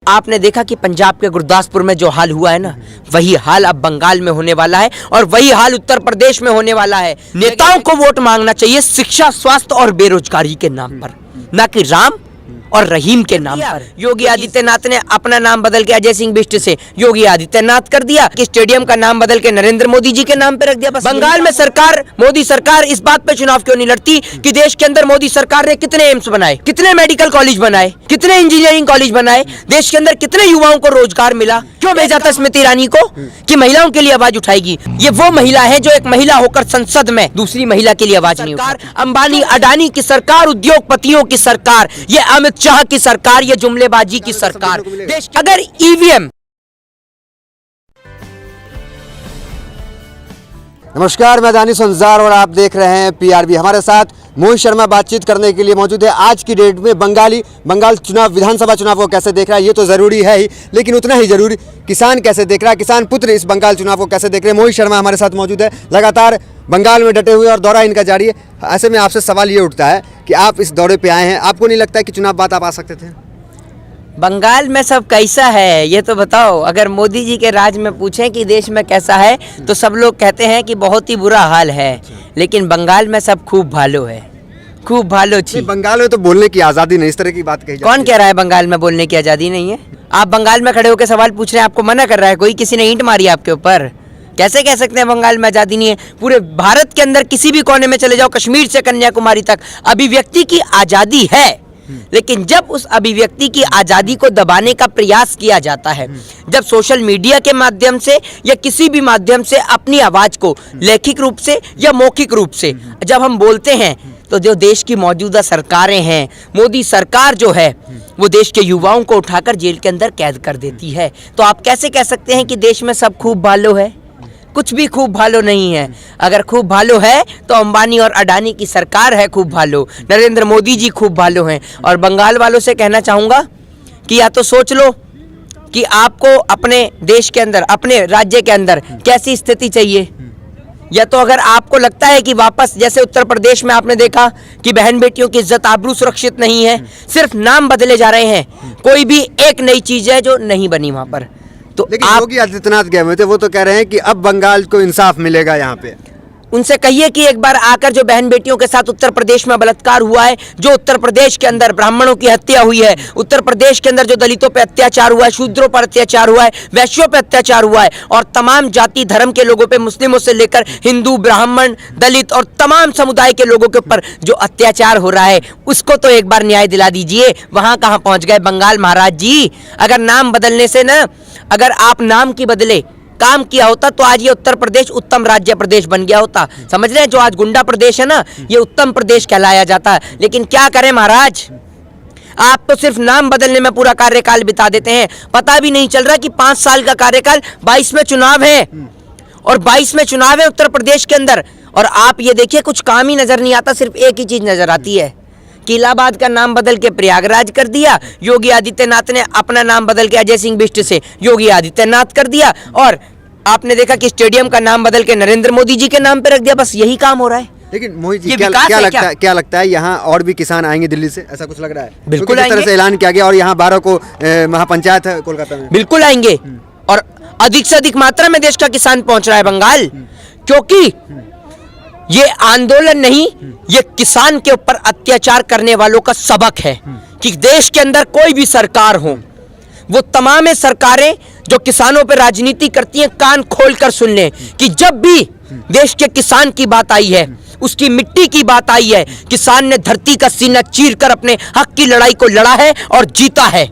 आपने देखा कि पंजाब के गुरदासपुर में जो हाल हुआ है ना, वही हाल अब बंगाल में होने वाला है और वही हाल उत्तर प्रदेश में होने वाला है। नेताओं को वोट मांगना चाहिए शिक्षा, स्वास्थ्य और बेरोजगारी के नाम पर, ना कि राम और रहीम के नाम पर। योगी आदित्यनाथ ने अपना नाम बदल के अजय सिंह बिष्ट से योगी आदित्यनाथ कर दिया कि स्टेडियम का नाम बदल के नरेंद्र मोदी जी के नाम पे रख दिया। बस बंगाल में सरकार, मोदी सरकार इस बात पे चुनाव क्यों नहीं लड़ती कि देश के अंदर मोदी सरकार ने कितने एम्स बनाए, कितने मेडिकल कॉलेज बनाए, कितने इंजीनियरिंग कॉलेज बनाए, देश के अंदर कितने युवाओं को रोजगार मिला। क्यों भेजा था स्मृति ईरानी को कि महिलाओं के लिए आवाज उठाएगी? ये वो महिला है जो एक महिला होकर संसद में दूसरी महिला के लिए आवाज नहीं उठाती। अंबानी अडानी की सरकार, उद्योगपतियों की सरकार, ये अमित शाह की सरकार, ये जुमलेबाजी की सरकार। देश अगर ईवीएम। नमस्कार, मैं दानिश अंजार और आप देख रहे हैं पीआरबी। हमारे साथ मोहित शर्मा बातचीत करने के लिए मौजूद है। आज की डेट में बंगाल चुनाव, विधानसभा चुनाव को कैसे देख रहा है ये तो ज़रूरी है ही, लेकिन उतना ही ज़रूरी किसान कैसे देख रहा है, किसान पुत्र इस बंगाल चुनाव को कैसे देख रहे हैं। मोहित शर्मा हमारे साथ मौजूद है, लगातार बंगाल में डटे हुए और दौरा इनका जारी है। ऐसे में आपसे सवाल ये उठता है कि आप इस दौरे पर आए हैं, आपको नहीं लगता है कि चुनाव बाद आप आ सकते थे? बंगाल में सब कैसा है ये तो बताओ। अगर मोदी जी के राज में पूछें कि देश में कैसा है तो सब लोग कहते हैं कि बहुत ही बुरा हाल है, लेकिन बंगाल में सब खूब भालो है, खूब भालो छी। बंगाल में तो बोलने की आज़ादी नहीं, इस तरह की बात कही जाती है। कौन कह रहा है बंगाल में बोलने की आज़ादी नहीं है? आप बंगाल में खड़े होकर सवाल पूछ रहे हैं, आपको मना कर रहा है कोई? किसी ने ईंट मारी आपके ऊपर? कैसे कह सकते हैं बंगाल में आज़ादी नहीं है? पूरे भारत के अंदर किसी भी कोने में चले जाओ, कश्मीर से कन्याकुमारी तक अभिव्यक्ति की आज़ादी है, लेकिन जब उस अभिव्यक्ति की आज़ादी को दबाने का प्रयास किया जाता है, जब सोशल मीडिया के माध्यम से या किसी भी माध्यम से अपनी आवाज़ को लेखिक रूप से या मौखिक रूप से जब हम बोलते हैं, तो जो देश की मौजूदा सरकारें हैं, मोदी सरकार जो है वो देश के युवाओं को उठाकर जेल के अंदर कैद कर देती है। तो आप कैसे कह सकते हैं कि देश में सब खूब भालो है? कुछ भी खूब भालो नहीं है। अगर खूब भालो है तो अंबानी और अडानी की सरकार है खूब भालो, नरेंद्र मोदी जी खूब भालो हैं। और बंगाल वालों से कहना चाहूँगा कि या तो सोच लो कि आपको अपने देश के अंदर, अपने राज्य के अंदर कैसी स्थिति चाहिए, या तो अगर आपको लगता है कि वापस जैसे उत्तर प्रदेश में आपने देखा कि बहन बेटियों की इज्जत आबरू सुरक्षित नहीं है, सिर्फ नाम बदले जा रहे हैं, कोई भी एक नई चीज़ है जो नहीं बनी वहाँ पर। तो लेकिन योगी आदित्यनाथ गए हुए थे, वो तो कह रहे हैं कि अब बंगाल को इंसाफ मिलेगा। यहाँ पे उनसे कहिए कि एक बार आकर जो बहन बेटियों के साथ उत्तर प्रदेश में बलात्कार हुआ है, जो उत्तर प्रदेश के अंदर ब्राह्मणों की हत्या हुई है, उत्तर प्रदेश के अंदर जो दलितों पर अत्याचार हुआ है, शूद्रों पर अत्याचार हुआ है, वैश्यों पर अत्याचार हुआ है, और तमाम जाति धर्म के लोगों पे, मुस्लिमों से लेकर हिंदू, ब्राह्मण, दलित और तमाम समुदाय के लोगों के ऊपर जो अत्याचार हो रहा है, उसको तो एक बार न्याय दिला दीजिए। वहाँ कहाँ पहुँच गए बंगाल महाराज जी? अगर नाम बदलने से ना, अगर आप नाम की बदले काम किया होता तो आज ये उत्तर प्रदेश उत्तम राज्य प्रदेश बन गया होता। समझ रहे हैं? जो आज गुंडा प्रदेश है ना, ये उत्तम प्रदेश कहलाया जाता है। लेकिन क्या करें महाराज, आप तो सिर्फ नाम बदलने में पूरा कार्यकाल बिता देते हैं। पता भी नहीं चल रहा कि 5 साल का कार्यकाल, 22 में चुनाव है, और 22 में चुनाव है उत्तर प्रदेश के अंदर, और आप ये देखिए कुछ काम ही नजर नहीं आता। सिर्फ एक ही चीज नजर आती है कि इलाहाबाद का नाम बदल के प्रयागराज कर दिया, योगी आदित्यनाथ ने अपना नाम बदल के अजय सिंह बिष्ट से योगी आदित्यनाथ कर दिया, और आपने देखा कि स्टेडियम का नाम बदल के नरेंद्र मोदी जी के नाम पे रख दिया। बस यही काम हो रहा है। लेकिन मोहित जी, क्या लगता है यहाँ और भी किसान आएंगे दिल्ली से? ऐसा कुछ लग रहा है? बिल्कुल आएंगे। तरह से ऐलान किया गया, और यहाँ 12 को महापंचायत है कोलकाता में। बिल्कुल आएंगे, और अधिक से अधिक मात्रा में देश का किसान पहुंच रहा है बंगाल, क्योंकि ये आंदोलन नहीं, ये किसान के ऊपर अत्याचार करने वालों का सबक है कि देश के अंदर कोई भी सरकार हो, वो तमाम सरकारें जो किसानों पे राजनीति करती हैं, कान खोलकर सुन लें कि जब भी देश के किसान की बात आई है, उसकी मिट्टी की बात आई है, किसान ने धरती का सीना चीरकर अपने हक की लड़ाई को लड़ा है और जीता है।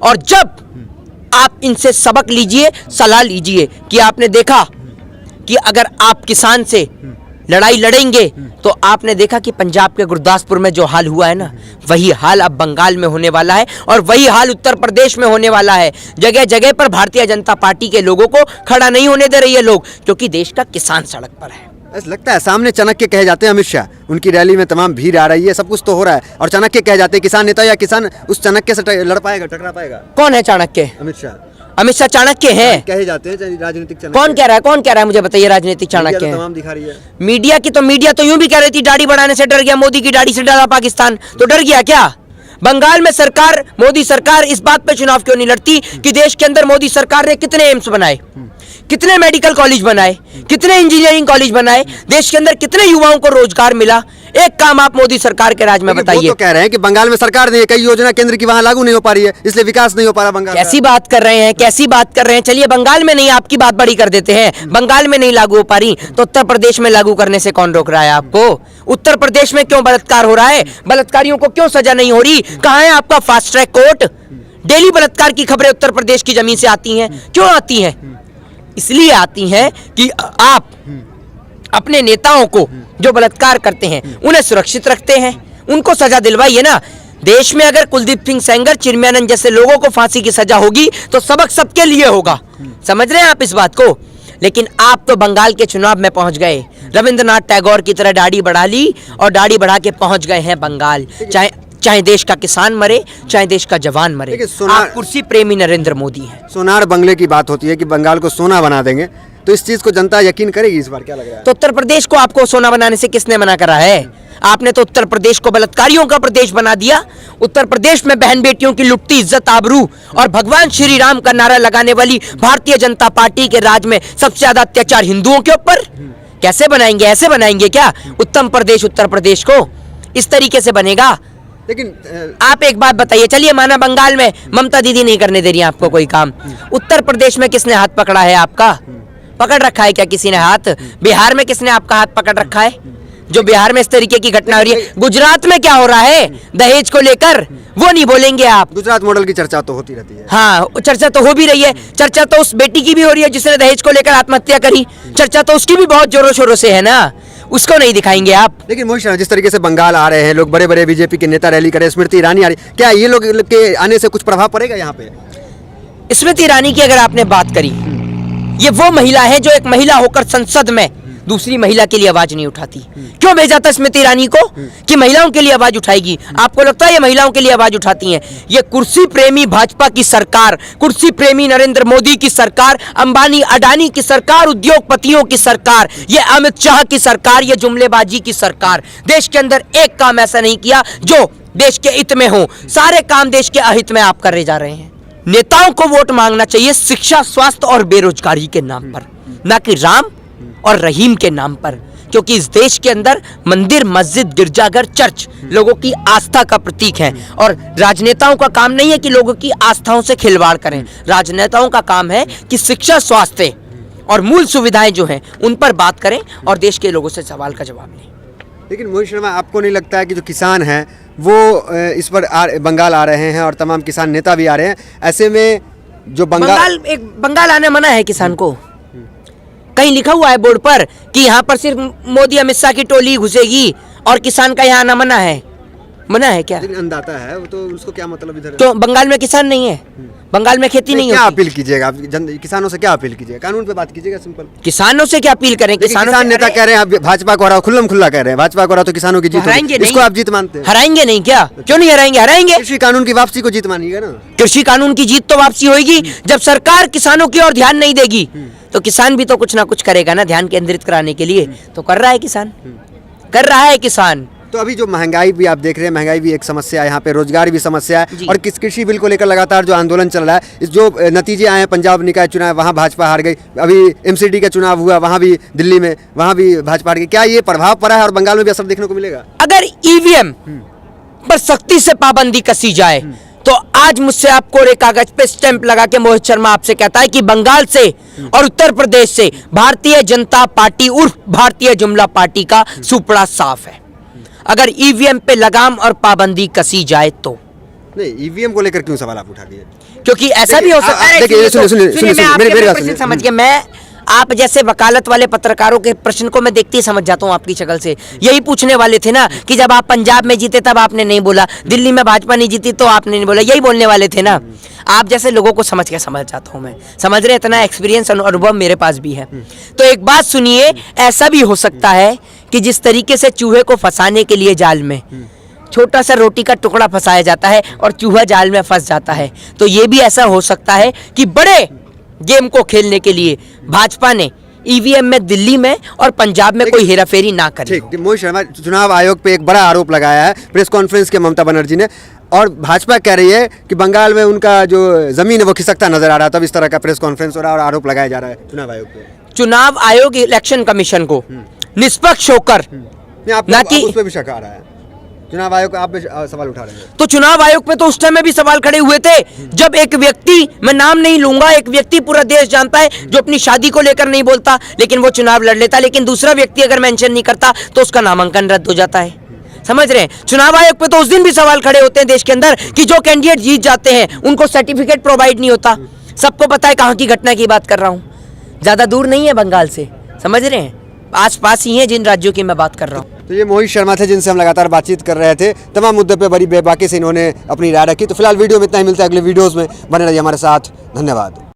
और जब आप इनसे सबक लीजिए, सलाह लीजिए कि आपने देखा कि अगर आप किसान से लड़ाई लड़ेंगे तो आपने देखा कि पंजाब के गुरदासपुर में जो हाल हुआ है ना, वही हाल अब बंगाल में होने वाला है, और वही हाल उत्तर प्रदेश में होने वाला है। जगह जगह पर भारतीय जनता पार्टी के लोगों को खड़ा नहीं होने दे रही है लोग, क्योंकि देश का किसान सड़क पर है। ऐसा लगता है सामने चाणक्य कहे जाते हैं अमित शाह, उनकी रैली में तमाम भीड़ आ रही है, सब कुछ तो हो रहा है, और चाणक्य कहे जाते हैं किसान नेता, या किसान उस चाणक्य से लड़ पाएगा, टकरा पाएगा? कौन है चाणक्य? अमित शाह। अमित शाह चाणक्य है कहे जाते हैं, राजनीतिक चाणक्य। कौन कह रहा है मुझे बताइए? राजनीतिक चाणक्य तमाम दिखा रही है मीडिया की तो यूं भी कह रही थी दाढ़ी बढ़ाने से डर गया, मोदी की दाढ़ी से डरा पाकिस्तान, तो डर गया क्या? बंगाल में सरकार, मोदी सरकार इस बात पे चुनाव क्यों नहीं लड़ती कि देश के अंदर मोदी सरकार ने कितने एम्स बनाए, कितने मेडिकल कॉलेज बनाए, कितने इंजीनियरिंग कॉलेज बनाए, देश के अंदर कितने युवाओं को रोजगार मिला? एक काम आप मोदी सरकार के राज में बताइए। तो कह रहे हैं कि बंगाल में सरकार ने कई योजना केंद्र की वहां लागू नहीं हो पा रही है, इसलिए विकास नहीं हो पा रहा बंगाल। कैसी बात कर रहे हैं, कैसी बात कर रहे हैं? चलिए बंगाल में नहीं, आपकी बात बड़ी कर देते हैं। बंगाल में नहीं लागू हो पा रही तो उत्तर प्रदेश में लागू करने से कौन रोक रहा है आपको? उत्तर प्रदेश में क्यों बलात्कार हो रहा है? बलात्कारियों को क्यों सजा नहीं हो रही? कहां है आपका फास्ट ट्रैक कोर्ट? डेली बलात्कार की खबरें उत्तर प्रदेश की जमीन से आती हैं। क्यों आती हैं? इसलिए आती हैं कि आप अपने नेताओं को जो बलात्कार करते हैं उन्हें सुरक्षित रखते हैं, उनको सजा दिलवाइए ना। देश में अगर कुलदीप सिंह सेंगर, चिन्मयानंद जैसे लोगों को फांसी की सजा होगी तो सबक सबके लिए होगा। समझ रहे हैं आप इस बात को? लेकिन आप तो बंगाल के चुनाव में पहुंच गए, रविंद्रनाथ टैगोर की तरह दाढ़ी बढ़ा ली और दाढ़ी बढ़ा के पहुंच गए हैं बंगाल। चाहे देश का किसान मरे, चाहे देश का जवान मरे, आप कुर्सी प्रेमी नरेंद्र मोदी हैं। सोनार बंगले की बात होती है कि बंगाल को सोना बना देंगे, तो इस चीज को जनता यकीन करेगी इस बार? क्या लग रहा है? तो उत्तर प्रदेश को आपको सोना बनाने से किसने मना करा है? आपने तो उत्तर प्रदेश को बलात्कारियों का प्रदेश बना दिया। उत्तर प्रदेश में बहन बेटियों की लुटती इज्जत, आबरू और भगवान श्री राम का नारा लगाने वाली भारतीय जनता पार्टी के राज में सबसे ज्यादा अत्याचार हिंदुओं के ऊपर। कैसे बनाएंगे? ऐसे बनाएंगे क्या उत्तम प्रदेश उत्तर प्रदेश को? इस तरीके से बनेगा? लेकिन आप एक बात बताइए, चलिए माना बंगाल में ममता दीदी नहीं करने दे रही है आपको कोई काम, उत्तर प्रदेश में किसने हाथ पकड़ा है आपका? पकड़ रखा है क्या किसी ने हाथ? बिहार में किसने आपका हाथ पकड़ रखा है? जो बिहार में इस तरीके की घटना हो रही है, गुजरात में क्या हो रहा है दहेज को लेकर, वो नहीं बोलेंगे आप। गुजरात मॉडल की चर्चा तो होती रहती है। हाँ, चर्चा तो हो भी रही है। चर्चा तो उस बेटी की भी हो रही है जिसने दहेज को लेकर आत्महत्या करी। चर्चा तो उसकी भी बहुत जोरों शोरों से है ना, उसको नहीं दिखाएंगे आप। लेकिन मोहित शर्मा, जिस तरीके से बंगाल आ रहे हैं लोग, बड़े बड़े बीजेपी के नेता रैली करे, स्मृति ईरानी आ रही, क्या ये लोग के आने से कुछ प्रभाव पड़ेगा यहाँ पे? स्मृति ईरानी की अगर आपने बात करी, ये वो महिला है जो एक महिला होकर संसद में दूसरी महिला के लिए आवाज नहीं उठाती। क्यों भेजा था स्मृति ईरानी को कि महिलाओं के लिए आवाज उठाएगी? आपको लगता है ये महिलाओं के लिए आवाज उठाती हैं? ये कुर्सी प्रेमी भाजपा की सरकार, कुर्सी प्रेमी नरेंद्र मोदी की सरकार, अंबानी अडानी की सरकार, उद्योगपतियों की सरकार, ये अमित शाह की सरकार, ये जुमलेबाजी की सरकार, देश के अंदर एक काम ऐसा नहीं किया जो देश के हित में हो। सारे काम देश के अहित में आप कर जा रहे हैं। नेताओं को वोट मांगना चाहिए शिक्षा, स्वास्थ्य और बेरोजगारी के नाम पर, ना कि राम और रहीम के नाम पर, क्योंकि इस देश के अंदर मंदिर, मस्जिद, गिरजाघर, चर्च लोगों की आस्था का प्रतीक है। और राजनेताओं का काम नहीं है कि लोगों की आस्थाओं से खिलवाड़ करें। राजनेताओं का काम है कि शिक्षा, स्वास्थ्य और मूल सुविधाएं जो हैं उन पर बात करें और देश के लोगों से सवाल का जवाब लें। लेकिन मोहित शर्मा, आपको नहीं लगता है कि जो किसान हैं वो इस पर बंगाल आ रहे हैं और तमाम किसान नेता भी आ रहे हैं, ऐसे में जो बंगाल आने मना है किसान को? कहीं लिखा हुआ है बोर्ड पर कि यहाँ पर सिर्फ मोदी अमित शाह की टोली घुसेगी और किसान का यहाँ आना मना है? मना है क्या? अंदाता है वो, तो उसको क्या मतलब इधर? तो बंगाल में किसान नहीं है, बंगाल में खेती नहीं है। क्या अपील कीजिएगा किसानों से? क्या अपील कीजिएगा? कानून पे बात कीजिएगा, सिंपल। किसानों से क्या अपील करें? किसान नेता कह रहे हैं आप भाजपा को हराओ, खुल्लम खुल्ला कह रहे हैं भाजपा को हराओ तो किसानों की जीत होगी। इसको आप जीत मानते हैं? हराएंगे नहीं क्या? क्यों नहीं हराएंगे? हराएंगे। कृषि कानून की वापसी को जीत मानिएगा ना? कृषि कानून की जीत तो वापसी होगी जब सरकार किसानों की ओर ध्यान नहीं देगी, तो किसान भी तो कुछ ना कुछ करेगा ना ध्यान केंद्रित कराने के लिए। तो कर रहा है किसान, कर रहा है किसान। तो अभी जो महंगाई भी आप देख रहे हैं, महंगाई भी एक समस्या है यहाँ पे, रोजगार भी समस्या है, और कृषि बिल को लेकर लगातार जो आंदोलन चल रहा है, इस जो नतीजे आए हैं, पंजाब निकाय चुनाव वहाँ भाजपा हार गई, अभी एमसीडी का चुनाव हुआ वहाँ भी, दिल्ली में वहाँ भी भाजपा हार गई, क्या ये प्रभाव पड़ा है और बंगाल में भी असर देखने को मिलेगा? अगर ईवीएम पर सख्ती से पाबंदी कसी जाए तो आज मुझसे आपको एक कागज पे स्टैंप लगा के मोहित शर्मा आपसे कहता है कि बंगाल से और उत्तर प्रदेश से भारतीय जनता पार्टी उर्फ भारतीय जुमला पार्टी का सुपड़ा साफ है। अगर ईवीएम पे लगाम और पाबंदी कसी जाए तो। नहीं, ईवीएम को लेकर क्यों सवाल आप उठा दिए? क्योंकि ऐसा भी हो सकता है। देखिए, सुनिए, समझ के मैं आप जैसे वकालत वाले पत्रकारों के प्रश्न को मैं देखते ही समझ जाता हूँ आपकी शक्ल से। यही पूछने वाले थे ना कि जब आप पंजाब में जीते तब आपने नहीं बोला, दिल्ली में भाजपा नहीं जीती तो आपने नहीं बोला, यही बोलने वाले थे ना। आप जैसे लोगों को समझ के समझ जाता हूँ मैं, समझ रहे, इतना एक्सपीरियंस अनुभव मेरे पास भी है। तो एक बात सुनिए, ऐसा भी हो सकता है कि जिस तरीके से चूहे को फंसाने के लिए जाल में छोटा सा रोटी का टुकड़ा फंसाया जाता है और चूहा जाल में फंस जाता है, तो ये भी ऐसा हो सकता है कि बड़े गेम को खेलने के लिए भाजपा ने ईवीएम में दिल्ली में और पंजाब में कोई हेराफेरी ना करे। ठीक, मोहित शर्मा चुनाव आयोग पे एक बड़ा आरोप लगाया है प्रेस कॉन्फ्रेंस के ममता बनर्जी ने, और भाजपा कह रही है कि बंगाल में उनका जो जमीन है वो खिसकता नजर आ रहा है, तब इस तरह का प्रेस कॉन्फ्रेंस हो रहा है और आरोप लगाया जा रहा है चुनाव आयोग पे। चुनाव आयोग इलेक्शन कमीशन को निष्पक्ष होकर ना कि उस पे भी शक आ रहा है, चुनाव आयोग आप पे सवाल उठा रहे हैं। तो चुनाव आयोग पे तो उस टाइम में भी सवाल खड़े हुए थे जब एक व्यक्ति, मैं नाम नहीं लूंगा, एक व्यक्ति पूरा देश जानता है जो अपनी शादी को लेकर नहीं बोलता लेकिन वो चुनाव लड़ लेता, लेकिन दूसरा व्यक्ति अगर मेंशन नहीं करता तो उसका नामांकन रद्द हो जाता है। समझ रहे हैं? चुनाव आयोग पे तो उस दिन भी सवाल खड़े होते हैं देश के अंदर कि जो कैंडिडेट जीत जाते हैं उनको सर्टिफिकेट प्रोवाइड नहीं होता। सबको पता है कहाँ की घटना की बात कर रहा हूँ, ज्यादा दूर नहीं है बंगाल से, समझ रहे हैं, आस पास ही है जिन राज्यों की मैं बात कर रहा हूँ। तो ये मोहित शर्मा थे जिनसे हम लगातार बातचीत कर रहे थे, तमाम मुद्दे पे बड़ी बेबाकी से इन्होंने अपनी राय रखी। तो फिलहाल वीडियो में इतना ही, मिलता है अगले वीडियोस में, बने रहिए हमारे साथ, धन्यवाद।